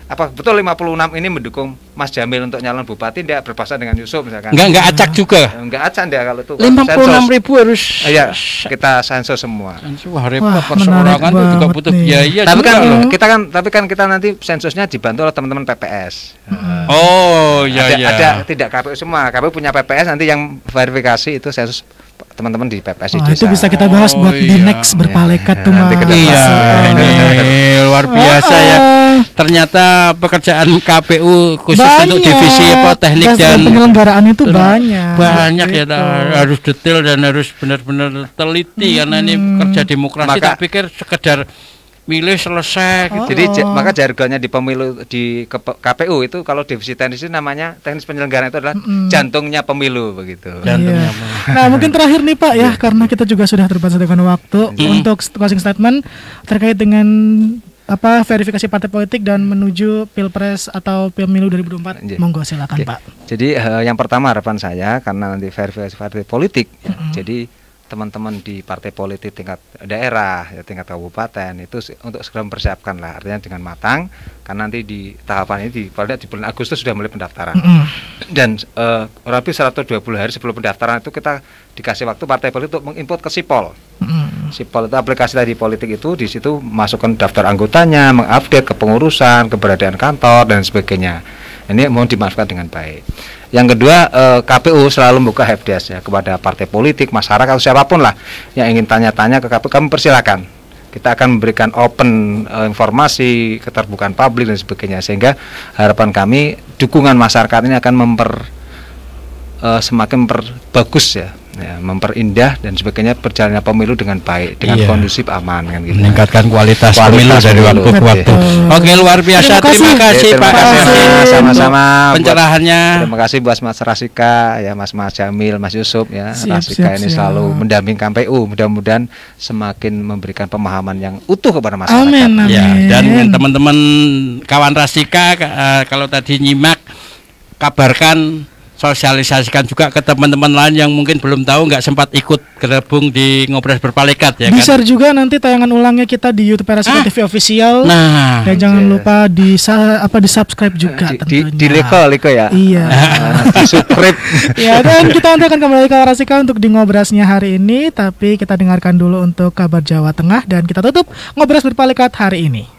Speaker 4: Apa betul 56 ini mendukung Mas Jamil untuk nyalon bupati, tidak berpasangan dengan Yusuf misalkan?
Speaker 2: Enggak acak juga.
Speaker 4: Enggak acak dia kalau itu.
Speaker 2: 56.000 harus.
Speaker 4: Iya, kita sensus semua.
Speaker 2: Wah, repot perseorangan itu juga butuh biaya.
Speaker 4: Tapi kan kita nanti sensusnya dibantu oleh teman-teman PPS.
Speaker 2: Oh, iya.
Speaker 4: Ada tidak KPU semua. KPU punya PPS nanti yang verifikasi itu sensus teman-teman di PPS di desa.
Speaker 3: Itu bisa kita bahas buat di next berpalekat tuh Mas.
Speaker 2: Iya, ini luar biasa ya. Ternyata pekerjaan KPU khusus untuk divisi teknik dan
Speaker 3: penyelenggaraan itu banyak
Speaker 2: ya, harus detail dan harus benar-benar teliti karena ini kerja demokrasi. Tak pikir sekedar milih selesai gitu.
Speaker 4: Jadi maka jargonnya di pemilu di KPU itu kalau divisi teknis itu namanya teknis penyelenggaraan itu adalah jantungnya pemilu begitu.
Speaker 3: Jantungnya. Nah, mungkin terakhir nih Pak ya, karena kita juga sudah terbatas dengan waktu untuk closing statement terkait dengan verifikasi partai politik dan menuju Pilpres atau Pemilu 2024. Monggo silakan Pak.
Speaker 4: Jadi yang pertama harapan saya karena nanti verifikasi partai politik jadi teman-teman di partai politik tingkat daerah, ya, tingkat kabupaten itu untuk segera mempersiapkan lah, artinya dengan matang, karena nanti di tahapan ini di bulan Agustus sudah mulai pendaftaran dan lebih 120 hari sebelum pendaftaran itu kita dikasih waktu partai politik untuk menginput ke Sipol. Sipol itu aplikasi tadi politik itu, di situ masukkan daftar anggotanya, mengupdate kepengurusan, keberadaan kantor dan sebagainya. Ini mohon dimanfaatkan dengan baik. Yang kedua, KPU selalu membuka helpdesk ya kepada partai politik, masyarakat atau siapapun lah yang ingin tanya-tanya ke KPU, kami persilakan. Kita akan memberikan open informasi, keterbukaan publik dan sebagainya, sehingga harapan kami dukungan masyarakat ini akan semakin memperbagus ya, memperindah dan sebagainya perjalannya pemilu dengan baik, dengan kondusif, aman kan gitu.
Speaker 2: Meningkatkan kualitas pemilu dari waktu ke waktu. Oke, luar biasa. Terima kasih Pak.
Speaker 4: Sama-sama
Speaker 2: pencerahannya.
Speaker 4: Terima kasih buat Mas Rasika ya, Mas Jamil, Mas Yusuf ya. Rasika ini selalu mendampingi KPU. Mudah-mudahan semakin memberikan pemahaman yang utuh kepada masyarakat.
Speaker 3: Amin.
Speaker 2: Ya, dan teman-teman kawan Rasika kalau tadi nyimak, kabarkan sosialisasikan juga ke teman-teman lain yang mungkin belum tahu, nggak sempat ikut gabung di Ngobras Berpalekat ya kan.
Speaker 3: Bisa juga nanti tayangan ulangnya kita di YouTube Rasika TV Official.
Speaker 2: Nah,
Speaker 3: dan jangan lupa di subscribe juga tentunya.
Speaker 4: Di Liko ya.
Speaker 3: Iya.
Speaker 4: Di subscribe.
Speaker 3: Ya, dan kita nanti akan kembali ke Rasika untuk di Ngobrasnya hari ini, tapi kita dengarkan dulu untuk kabar Jawa Tengah dan kita tutup Ngobras Berpalekat hari ini.